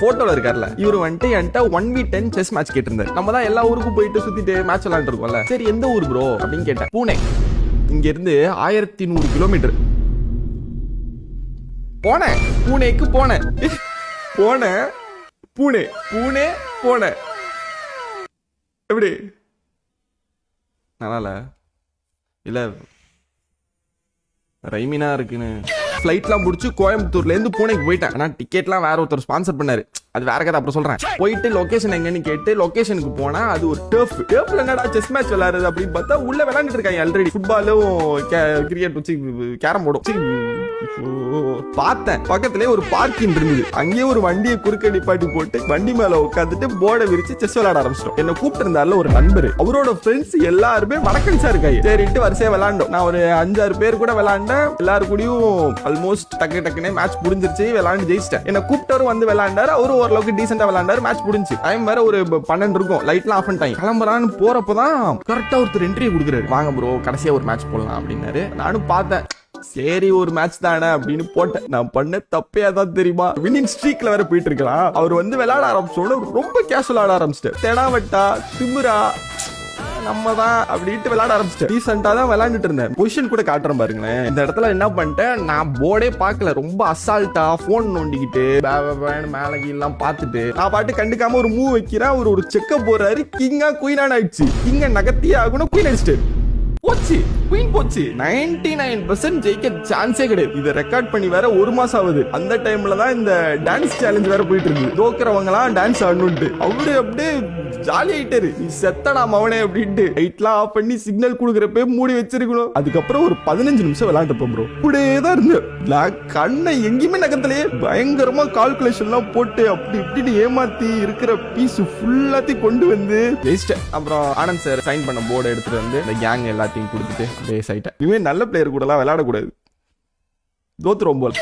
போட்டோல இருக்கார்ல இவரு வந்துட்டு என்கிட்ட 1v10 செஸ் மேட்ச் கேட்டிருந்தாரு. நம்ம தான் எல்லா ஊருக்கும் போயிட்டு சுத்திட்டு மேட்ச் விளையாண்டு இருக்கோம்ல. சரி எந்த ஊர் ப்ரோ அப்படின்னு கேட்டேன். பூனே. இங்க இருந்து 1100 கிலோமீட்டர் போனேன். பூனேக்கு போனேன். பூனே போனேன். எப்படி நல்லா இல்ல ரைமினா இருக்குன்னு ஃபிளைட்லாம் முடிச்சு கோயம்புத்தூர்ல இருந்து பூனேக்கு போயிட்டேன். ஆனா டிக்கெட்லாம் வேற ஒருத்தர் ஸ்பான்சர் பண்ணாரு. அது வேற கதை, அப்புறம் சொல்றேன். போயிட்டு லொகேஷன் எங்கன்னு கேட்டு லொகேஷனுக்கு போனா அது ஒரு டர்ஃப்ல என்னடா செஸ் மேட்ச் விளையாடுறது அப்படின்னு பார்த்தா உள்ள விளையாண்டுட்டு இருக்காங்க ஆல்ரெடி. ஃபுட்பாலும் கிரிக்கெட் வச்சு கேரம் போர்டும் பார்த்தேன். பக்கத்துலயே ஒரு பார்க்கிங் இருந்தது. அங்கேயே ஒரு வண்டியை குறுக்க நிப்பாட்டி போட்டு வண்டி மேல உட்காந்துட்டு போர்டை விரிச்சு செஸ் விளையாட ஆரம்பிச்சிட்டோம். என்ன கூப்பிட்டு இருந்தால ஒரு நண்பர், அவரோட ஃப்ரெண்ட்ஸ் எல்லாருமே வடக்கன்ஸா இருக்காங்க. சரிட்டு வரிசையா விளையாண்டோம். நான் ஒரு 5-6 பேர் கூட விளையாண்டேன். எல்லாரு கூடயும் ஆல்மோஸ்ட் டக்குனே மேட்ச் முடிஞ்சிருச்சு. விளையாண்டு ஜெயிச்சிட்டேன். என்ன கூப்பிட்டாரும் வந்து விளையாண்டாரு. அவரு ஓரளவுக்கு டீசெண்டா விளையாண்டாரு. மேட்ச் முடிஞ்சு டைம் வேற ஒரு 12 இருக்கும். லைட்லாம் ஆஃப் பண்ணிட்டாங்க. கிளம்புறான்னு போறப்பதான் கரெக்டா ஒருத்தர் என்ட்ரி கொடுக்குறாரு. வாங்க ப்ரோ கடைசியா ஒரு மேட்ச் போடலாம் அப்படின்னாரு. நானும் பார்த்தேன். சரி ஒரு மேட்ச் தானே அப்படின்னு போட்டேன். நான் பண்ண தப்பே அதான் தெரியுமா, வின்னிங் ஸ்ட்ரீக்ல வேற போயிட்டு இருக்கலாம். அவர் வந்து விளையாட ஆரம்பிச்சோட ரொம்ப கேஷுவல் ஆட ஆரம்பிச்சிட்டேன். தெனாவட்டா திமிரா நம்ம தான் அப்படின்ட்டு விளையாட ஆரம்பிச்சிட்டேன். ரீசெண்டா தான் விளையாண்டுட்டு இருந்தேன். பொசிஷன் கூட காட்டுறேன் பாருங்களேன். இந்த இடத்துல என்ன பண்ணிட்டேன், நான் போர்டே பார்க்கல. ரொம்ப அசால்ட்டா போன் நோண்டிக்கிட்டு மேல கீழெல்லாம் பார்த்துட்டு நான் பாட்டு கண்டுக்காம ஒரு மூவ் வைக்கிறேன். ஒரு செக்க போறாரு. கிங்கா குயினான் ஆயிடுச்சு. கிங்க நகர்த்தியே ஆகணும். குயின் அடிச்சிட்டு போச்சு. குயின் போச்சு. 99% ஜெயிக்க சான்ஸே கிடையாது. இதை ரெக்கார்ட் பண்ணி வேற 1 மாசம் ஆகுது. அந்த டைம்ல தான் இந்த டான்ஸ் சேலஞ்ச் வேற போயிட்டு இருக்கு. தோக்குறவங்க எல்லாம் டான்ஸ் ஆடணும்ட்டு அவரு அப்படியே ஜாலி ஆயிட்டாரு. நீ செத்தடா மவனே அப்படின்ட்டு லைட்லாம் ஆஃப் பண்ணி சிக்னல் கொடுக்குறப்ப மூடி வச்சிருக்கணும். அதுக்கப்புறம் ஒரு 15 நிமிஷம் விளையாண்டுப்போம் ப்ரோ. அப்படியே தான் இருந்தேன். கண்ணை எங்கேயுமே நகர்த்தலையே. பயங்கரமா கால்குலேஷன் எல்லாம் போட்டு அப்படி இப்படின்னு ஏமாத்தி இருக்கிற பீஸ் ஃபுல்லாத்தையும் கொண்டு வந்து ஜெயிச்சிட்டேன். அப்புறம் ஆனந்த் சார் சைன் பண்ண போர்டை எடுத்துட்டு வந்து இந்த கேங் எல்லாத்தையும் கொடுத்துட்டு பேஸ் ஆயிட்டேன். இனிமே நல்ல பிளேயர் கூட எல்லாம் விளையாடக்கூடாது. தோத்துரும் போல.